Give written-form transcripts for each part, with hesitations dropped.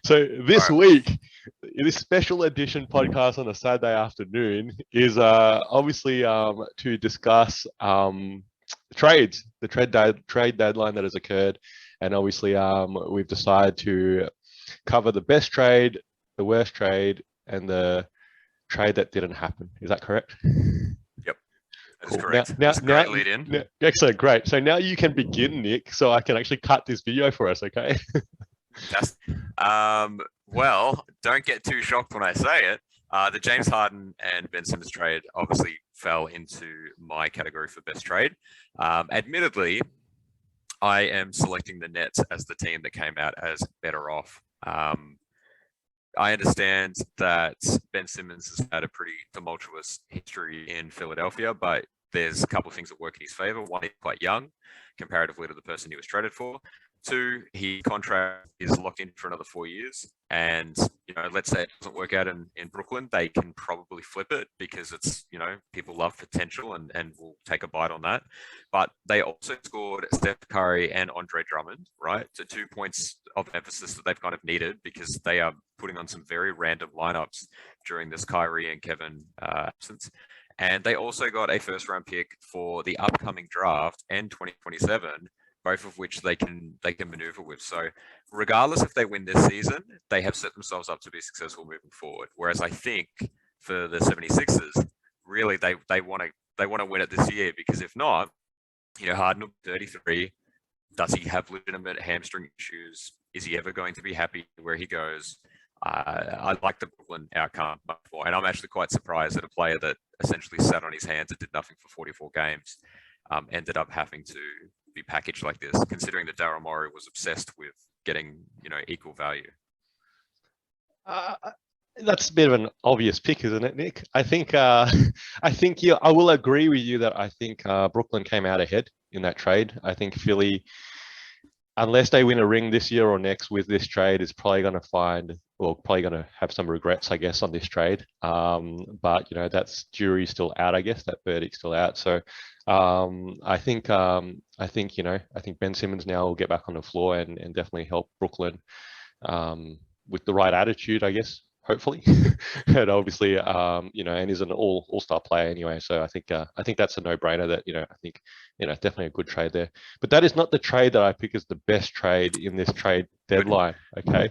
So All this right. week, this special edition podcast on a Saturday afternoon is obviously to discuss trades, the trade deadline that has occurred, and obviously we've decided to cover the best trade, the worst trade, and the trade that didn't happen. Is that correct? Yep, that is Cool. Now, correct. now, That's a now, great lead in. excellent, great. So now you can begin, Nick, so I can actually cut this video for us, okay? Fantastic. Well, don't get too shocked when I say it. The James Harden and Ben Simmons trade obviously fell into my category for best trade. Admittedly, I am selecting the Nets as the team that came out as better off. I understand that Ben Simmons has had a pretty tumultuous history in Philadelphia, but there's a couple of things that work in his favor. One, he's quite young comparatively to the person he was traded for. Two, his contract is locked in for another 4 years. And, let's say it doesn't work out in Brooklyn, they can probably flip it because it's, people love potential and will take a bite on that. But they also scored Steph Curry and Andre Drummond, right? So 2 points of emphasis that they've kind of needed because they are putting on some very random lineups during this Kyrie and Kevin absence. And they also got a first round pick for the upcoming draft and 2027, both of which they can maneuver with. So regardless if they win this season, they have set themselves up to be successful moving forward. Whereas I think for the 76ers, really they want to win it this year, because if not, Harden will be 33. Does he have legitimate hamstring issues? Is he ever going to be happy where he goes? I like the Brooklyn outcome much more, and I'm actually quite surprised that a player that essentially sat on his hands and did nothing for 44 games ended up having to be packaged like this, considering that Daryl Morey was obsessed with getting equal value. That's a bit of an obvious pick, isn't it, Nick? I think yeah, I will agree with you that I think Brooklyn came out ahead in that trade. I think Philly, unless they win a ring this year or next with this trade, is probably going to have some regrets, I guess, on this trade. But that's jury's still out, I guess. That verdict's still out. So I think Ben Simmons now will get back on the floor and definitely help Brooklyn with the right attitude, I guess. Hopefully, and obviously, and he's an all-star player anyway. So I think that's a no-brainer. That I think definitely a good trade there. But that is not the trade that I pick as the best trade in this trade deadline. Okay,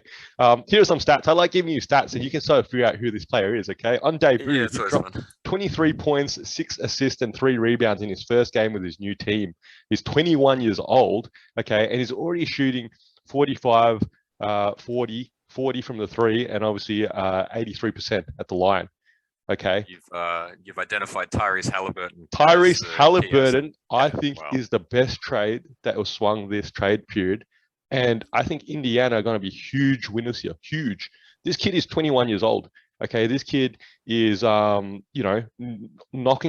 here are some stats. I like giving you stats, and you can sort of figure out who this player is. Okay, on debut, he dropped 23 points, 6 assists, and 3 rebounds in his first game with his new team. He's 21 years old. Okay, and he's already shooting 45, 40 from the 3, and obviously 83% at the line. Okay. You've identified Tyrese Halliburton. Tyrese Halliburton, I think, is the best trade that was swung this trade period, and I think Indiana are going to be huge winners here. Huge. This kid is 21 years old. Okay, this kid is knocking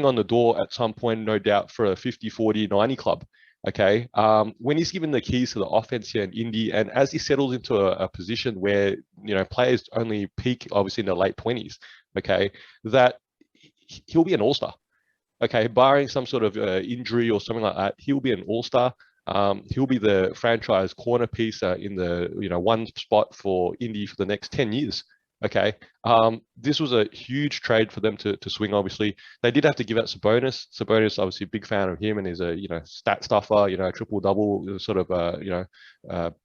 on the door at some point, no doubt, for a 50, 40, 90 club. Okay, when he's given the keys to the offense here in Indy, and as he settles into a position where players only peak obviously in the late 20s, okay, that he'll be an all-star. Okay, barring some sort of injury or something like that, he'll be an all-star. He'll be the franchise corner piece in the one spot for Indy for the next 10 years. Okay, this was a huge trade for them to swing. Obviously, they did have to give out Sabonis. Sabonis, obviously, big fan of him, and is a stat stuffer, triple double sort of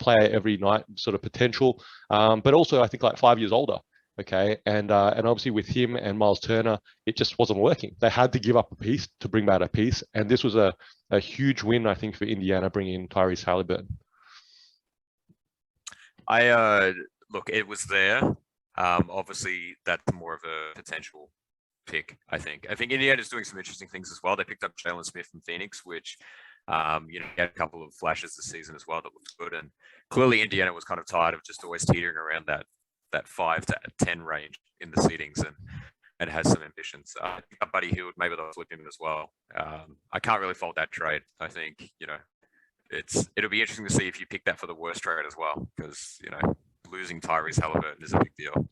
player every night sort of potential. But also, I think like 5 years older. Okay, and obviously with him and Miles Turner, it just wasn't working. They had to give up a piece to bring back a piece, and this was a huge win, I think, for Indiana bringing in Tyrese Halliburton. Look, it was there. Obviously, that's more of a potential pick, I think. I think Indiana's doing some interesting things as well. They picked up Jalen Smith from Phoenix, which, had a couple of flashes this season as well that looked good. And clearly, Indiana was kind of tired of just always teetering around that 5 to 10 range in the seedings and has some ambitions. Buddy Hield, maybe they'll flip him as well. I can't really fault that trade. I think, it'll be interesting to see if you pick that for the worst trade as well, because, losing Tyrese Halliburton is a big deal.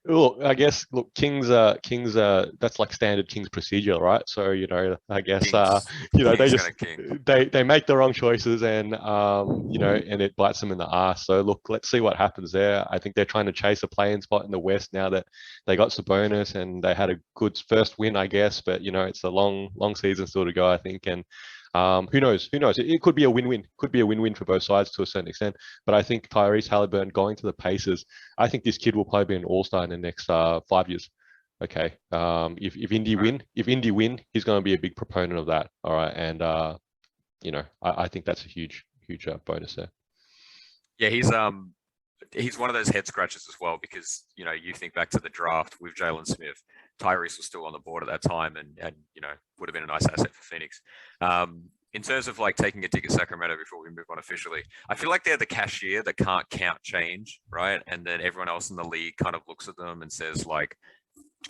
Look, I guess that's like standard Kings procedure, right? So, I guess they King's just gonna king. they make the wrong choices and and it bites them in the ass. So look, let's see what happens there. I think they're trying to chase a play-in spot in the West now that they got Sabonis and they had a good first win, I guess. But it's a long season still to go, I think. And who knows? Who knows? It could be a win-win. Could be a win-win for both sides to a certain extent. But I think Tyrese Halliburton going to the Pacers, I think this kid will probably be an all-star in the next 5 years. Okay. If Indy win, he's going to be a big proponent of that. All right. And I think that's a huge bonus there. Yeah, he's one of those head scratchers as well because you think back to the draft with Jalen Smith, Tyrese was still on the board at that time, and would have been a nice asset for Phoenix. In terms of like taking a dig at Sacramento before we move on officially, I feel like they're the cashier that can't count change, right? And then everyone else in the league kind of looks at them and says like,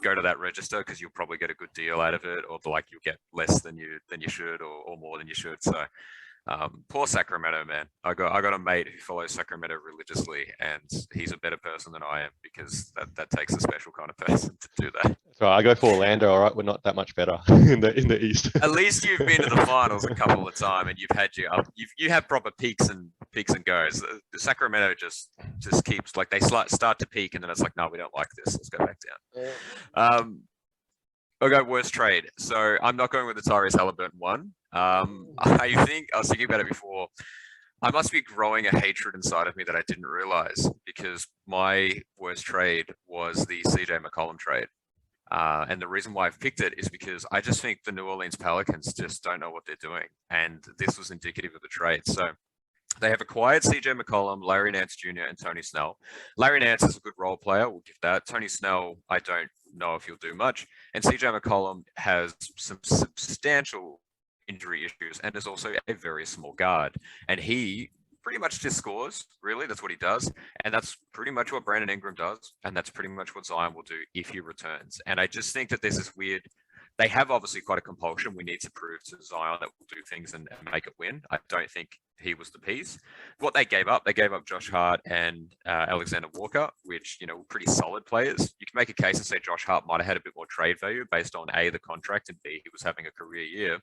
go to that register because you'll probably get a good deal out of it, or like you'll get less than you should, or more than you should. So poor Sacramento, man. I got a mate who follows Sacramento religiously, and he's a better person than I am because that takes a special kind of person to do that. So I go for Orlando. All right, we're not that much better in the East. At least you've been to the finals a couple of times, and you've had you have proper peaks and goes. The Sacramento just keeps like they start to peak, and then it's like, no, we don't like this. Let's go back down. I'll go worst trade. So I'm not going with the Tyrese Halliburton one. I think I was thinking about it before. I must be growing a hatred inside of me that I didn't realize because my worst trade was the CJ McCollum trade. And the reason why I've picked it is because I just think the New Orleans Pelicans just don't know what they're doing. And this was indicative of the trade. So they have acquired CJ McCollum, Larry Nance Jr., and Tony Snell. Larry Nance is a good role player. We'll give that. Tony Snell, I don't know if he'll do much. And CJ McCollum has some substantial injury issues and is also a very small guard. And he pretty much just scores, really. That's what he does. And that's pretty much what Brandon Ingram does. And that's pretty much what Zion will do if he returns. And I just think that there's this weird, they have obviously quite a compulsion. We need to prove to Zion that we'll do things and make it win. I don't think he was the piece. What they gave up Josh Hart and Alexander Walker, which, were pretty solid players. You can make a case and say Josh Hart might have had a bit more trade value based on A, the contract, and B, he was having a career year.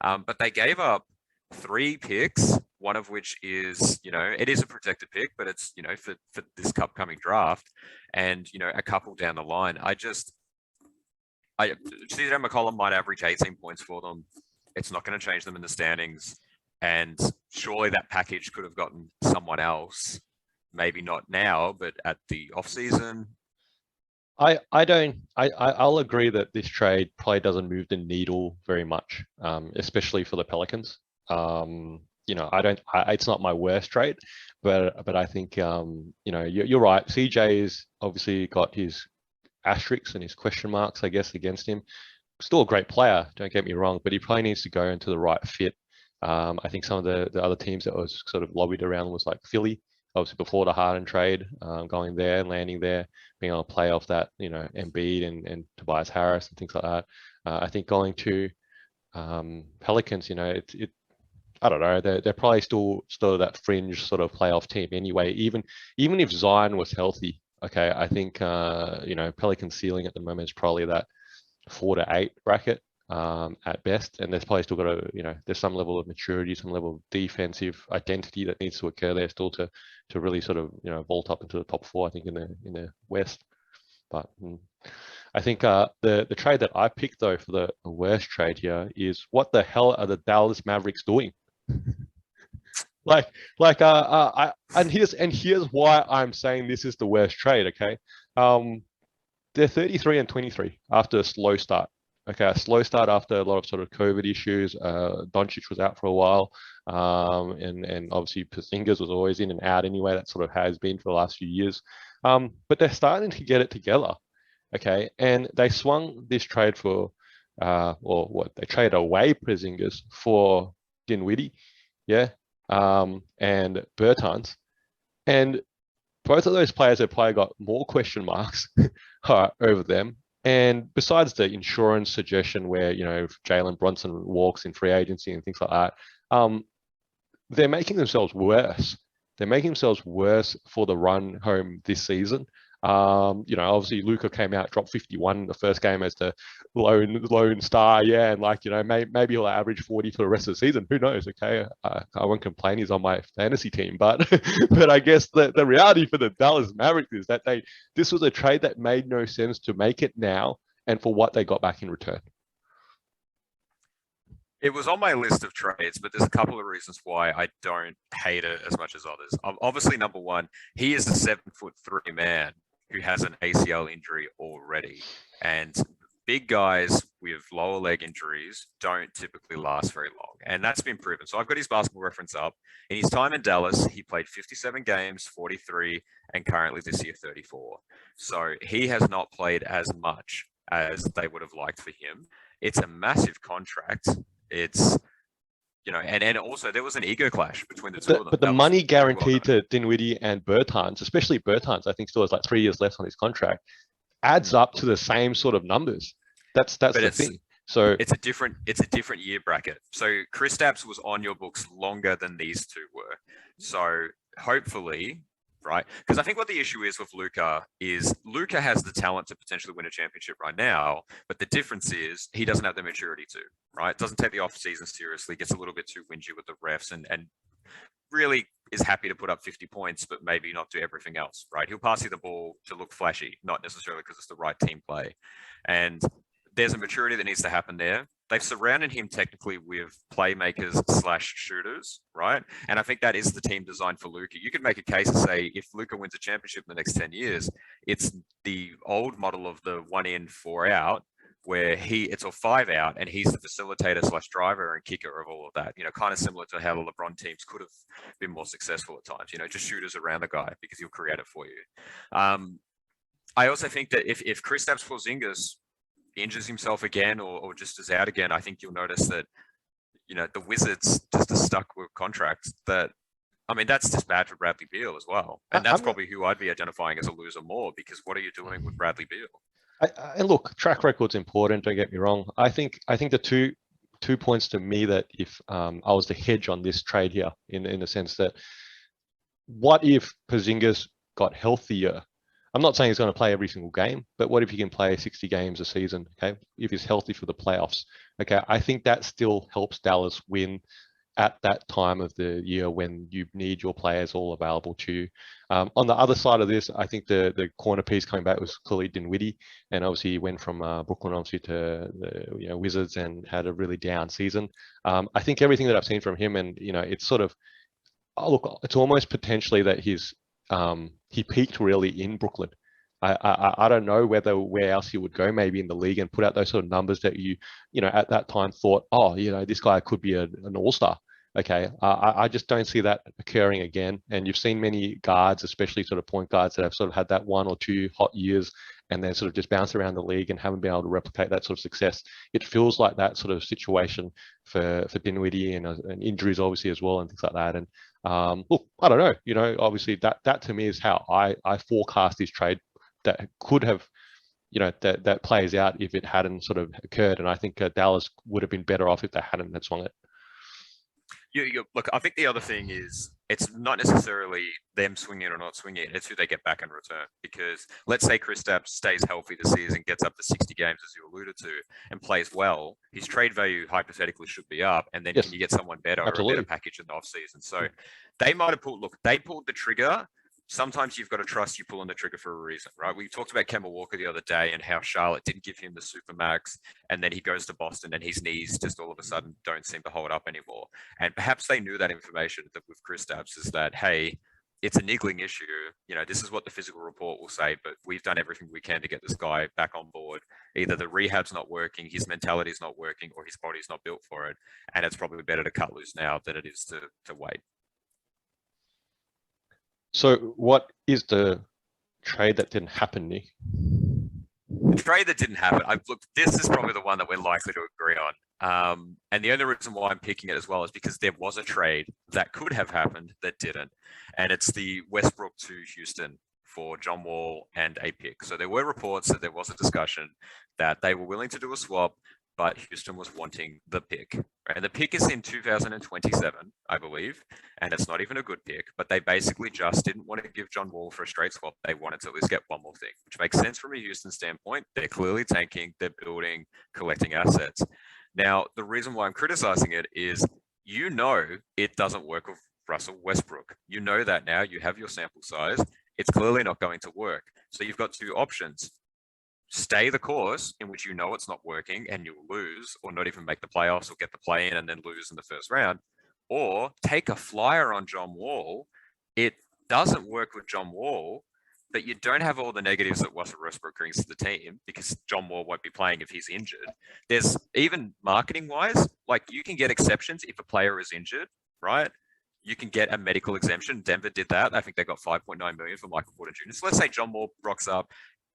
But they gave up 3 picks, one of which is, it is a protected pick, but it's, for this upcoming draft and, a couple down the line. CJ McCollum might average 18 points for them. It's not going to change them in the standings. And surely that package could have gotten someone else, maybe not now, but at the offseason. I'll agree that this trade probably doesn't move the needle very much, especially for the Pelicans. It's not my worst trade, but I think, you're right. CJ's obviously got his asterisks and his question marks, I guess, against him. Still a great player, don't get me wrong, but he probably needs to go into the right fit. I think some of the other teams that was sort of lobbied around was like Philly, obviously before the Harden trade, going there and landing there, being able to play off that, Embiid and Tobias Harris and things like that. I think going to Pelicans, I don't know, they're probably still that fringe sort of playoff team anyway. Even if Zion was healthy, okay, I think Pelicans ceiling at the moment is probably that 4 to 8 bracket. At best, and there's probably still got there's some level of maturity, some level of defensive identity that needs to occur there still to really sort of vault up into the top 4, I think, in the West. But I think the trade that I picked though for the worst trade here is, what the hell are the Dallas Mavericks doing? And here's why I'm saying this is the worst trade. Okay, they're 33-23 after a slow start. Okay, a slow start after a lot of sort of COVID issues. Doncic was out for a while, and obviously Porzingis was always in and out anyway. That sort of has been for the last few years. But they're starting to get it together. Okay, and they swung this trade for, they traded away Porzingis for Dinwiddie, yeah, and Bertans, and both of those players have probably got more question marks over them. And besides the insurance suggestion where, if Jalen Brunson walks in free agency and things like that, they're making themselves worse. They're making themselves worse for the run home this season. Obviously Luka came out, dropped 51 in the first game as the lone star. Yeah. And maybe he'll average 40 for the rest of the season. Who knows? Okay. I won't complain. He's on my fantasy team, but I guess the reality for the Dallas Mavericks is that this was a trade that made no sense to make it now and for what they got back in return. It was on my list of trades, but there's a couple of reasons why I don't hate it as much as others. Obviously, number one, he is a 7'3" man who has an ACL injury already. And big guys with lower leg injuries don't typically last very long. And that's been proven. So I've got his basketball reference up. In his time in Dallas, he played 57 games, 43, and currently this year 34. So he has not played as much as they would have liked for him. It's a massive contract. It's, and also there was an ego clash between the two of them. But the money guaranteed to Dinwiddie and Bertans, especially Bertans, I think still has like 3 years left on his contract, adds up to the same sort of numbers. That's the thing. So it's a different year bracket. So Kristaps was on your books longer than these two were. So hopefully, right? Because I think what the issue is with Luka is Luka has the talent to potentially win a championship right now, but the difference is he doesn't have the maturity to, right? Doesn't take the off season seriously, gets a little bit too whingy with the refs and really is happy to put up 50 points, but maybe not do everything else, right? He'll pass you the ball to look flashy, not necessarily because it's the right team play. And there's a maturity that needs to happen there. They've surrounded him technically with playmakers / shooters, right? And I think that is the team designed for Luka. You could make a case to say if Luka wins a championship in the next 10 years, it's the old model of the 1 in, 4 out, where it's a 5 out and he's the facilitator / driver and kicker of all of that, kind of similar to how the LeBron teams could have been more successful at times, just shooters around the guy because he'll create it for you. I also think that if Kristaps Porzingis injures himself again or just is out again, I think you'll notice that, the Wizards just are stuck with contracts that's just bad for Bradley Beal as well. And that's probably who I'd be identifying as a loser more, because what are you doing with Bradley Beal? And look, track record's important. Don't get me wrong. I think the two points to me that if I was the hedge on this trade here, in the sense that what if Porzingis got healthier? I'm not saying he's going to play every single game, but what if he can play 60 games a season? Okay, if he's healthy for the playoffs. Okay, I think that still helps Dallas win at that time of the year when you need your players all available to you. On the other side of this, I think the corner piece coming back was clearly Dinwiddie, and obviously he went from Brooklyn obviously to the Wizards and had a really down season. I think everything that I've seen from him, and it's sort of, it's almost potentially that he peaked really in Brooklyn. I don't know where else he would go, maybe in the league, and put out those sort of numbers that you at that time thought, this guy could be an all-star. Okay, I just don't see that occurring again. And you've seen many guards, especially sort of point guards, that have sort of had that 1 or 2 hot years and then sort of just bounce around the league and haven't been able to replicate that sort of success. It feels like that sort of situation for Dinwiddie and injuries obviously as well and things like that. And look, I don't know, obviously that to me is how I forecast this trade that could have, that plays out if it hadn't sort of occurred. And I think Dallas would have been better off if they hadn't had swung it. Look, I think the other thing is it's not necessarily them swinging it or not swinging it. It's who they get back in return. Because let's say Kristaps stays healthy this season, gets up to 60 games, as you alluded to, and plays well. His trade value hypothetically should be up. And then Can you get someone better Absolutely. or a better package in the offseason? So they might have they pulled the trigger. Sometimes you've got to trust you pulling the trigger for a reason, right? We talked about Kemba Walker the other day and how Charlotte didn't give him the supermax, and then he goes to Boston and his knees just all of a sudden don't seem to hold up anymore. And perhaps they knew that information with Kristaps, is that, hey, it's a niggling issue. This is what the physical report will say, but we've done everything we can to get this guy back on board. Either the rehab's not working, his mentality's not working, or his body's not built for it. And it's probably better to cut loose now than it is to wait. So what is the trade that didn't happen, Nick? The trade that didn't happen, this is probably the one that we're likely to agree on. And the only reason why I'm picking it as well is because there was a trade that could have happened that didn't. And it's the Westbrook to Houston for John Wall and a pick. So there were reports that there was a discussion that they were willing to do a swap, but Houston was wanting the pick. Right? And the pick is in 2027, I believe, and it's not even a good pick, but they basically just didn't want to give John Wall for a straight swap. They wanted to at least get one more thing, which makes sense from a Houston standpoint. They're clearly tanking, they're building, collecting assets. Now, the reason why I'm criticizing it is, you know, it doesn't work with Russell Westbrook. You know that now. You have your sample size. It's clearly not going to work. So you've got two options. Stay the course in which you know it's not working and you'll lose, or not even make the playoffs, or get the play in and then lose in the first round, or take a flyer on John Wall. It doesn't work with John Wall, but you don't have all the negatives that Russell Westbrook brings to the team, because John Wall won't be playing if he's injured. There's even marketing wise, like, you can get exceptions if a player is injured, right? You can get a medical exemption. Denver did that. I think they got $5.9 million for Michael Porter Jr. So let's say John Wall rocks up,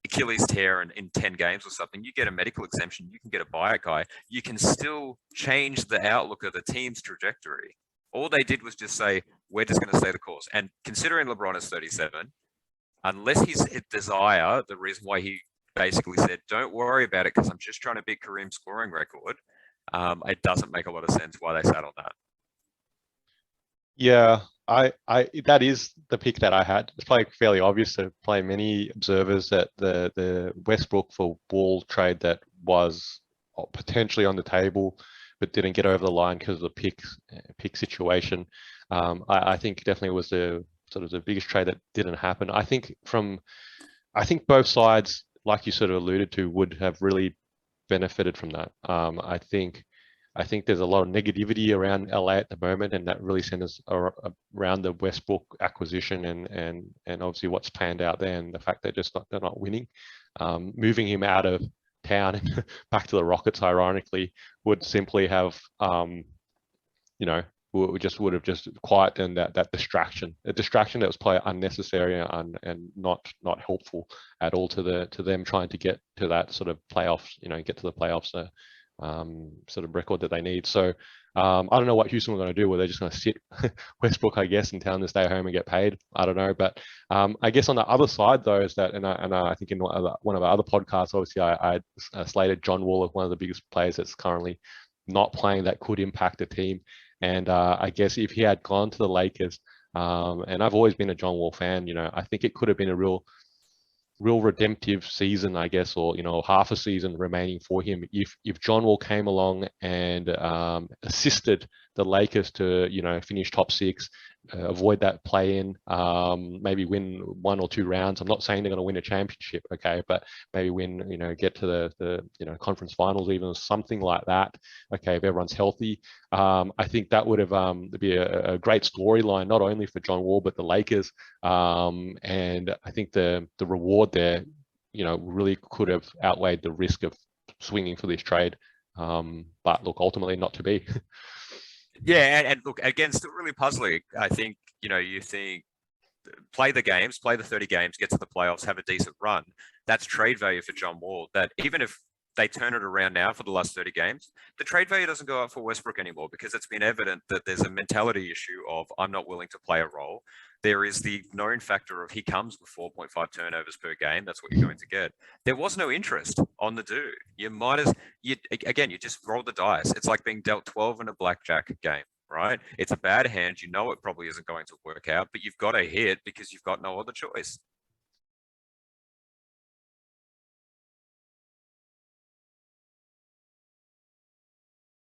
Achilles tear in 10 games or something, you get a medical exemption, you can get a buyout guy. You can still change the outlook of the team's trajectory. All they did was just say, we're just going to stay the course. And considering LeBron is 37, unless he's a desire, the reason why he basically said, don't worry about it because I'm just trying to beat Kareem's scoring record, it doesn't make a lot of sense why they sat on that. Yeah, that is the pick that I had. It's probably fairly obvious to play many observers that the Westbrook for Wall trade that was potentially on the table, but didn't get over the line because of the pick situation. I think definitely was the sort of the biggest trade that didn't happen. I think both sides, like you sort of alluded to, would have really benefited from that. I think there's a lot of negativity around LA at the moment, and that really centers around the Westbrook acquisition and obviously what's panned out there, and the fact they're not winning. Moving him out of town and back to the Rockets, ironically, would simply have, would have just quietened that distraction, a distraction that was probably unnecessary and not helpful at all to them trying to get to that sort of playoffs, get to the playoffs. Sort of record that they need. So I don't know what Houston are going to do. Where they're just going to sit Westbrook, I guess, and tell him to stay home and get paid. I don't know. But I guess on the other side, though, is that, and I think in one of our other podcasts, obviously, I slated John Wall as one of the biggest players that's currently not playing that could impact the team. And I guess if he had gone to the Lakers, and I've always been a John Wall fan, I think it could have been a real redemptive season, I guess, or half a season remaining for him if John Wall came along and assisted the Lakers to finish top 6, avoid that play-in, maybe win 1 or 2 rounds. I'm not saying they're going to win a championship, okay, but maybe win, get to the conference finals, even something like that. Okay, if everyone's healthy, I think that would have be a great storyline, not only for John Wall but the Lakers. And I think the reward there, really could have outweighed the risk of swinging for this trade. But look, ultimately not to be. Yeah, and look, again, still really puzzling. I think, you think, play the games, play the 30 games, get to the playoffs, have a decent run. That's trade value for John Wall. That even if they turn it around now for the last 30 games, the trade value doesn't go up for Westbrook anymore, because it's been evident that there's a mentality issue of, I'm not willing to play a role. There is the known factor of he comes with 4.5 turnovers per game. That's what you're going to get. There was no interest on the dude. You just roll the dice. It's like being dealt 12 in a blackjack game, right? It's a bad hand. It probably isn't going to work out, but you've got to hit because you've got no other choice.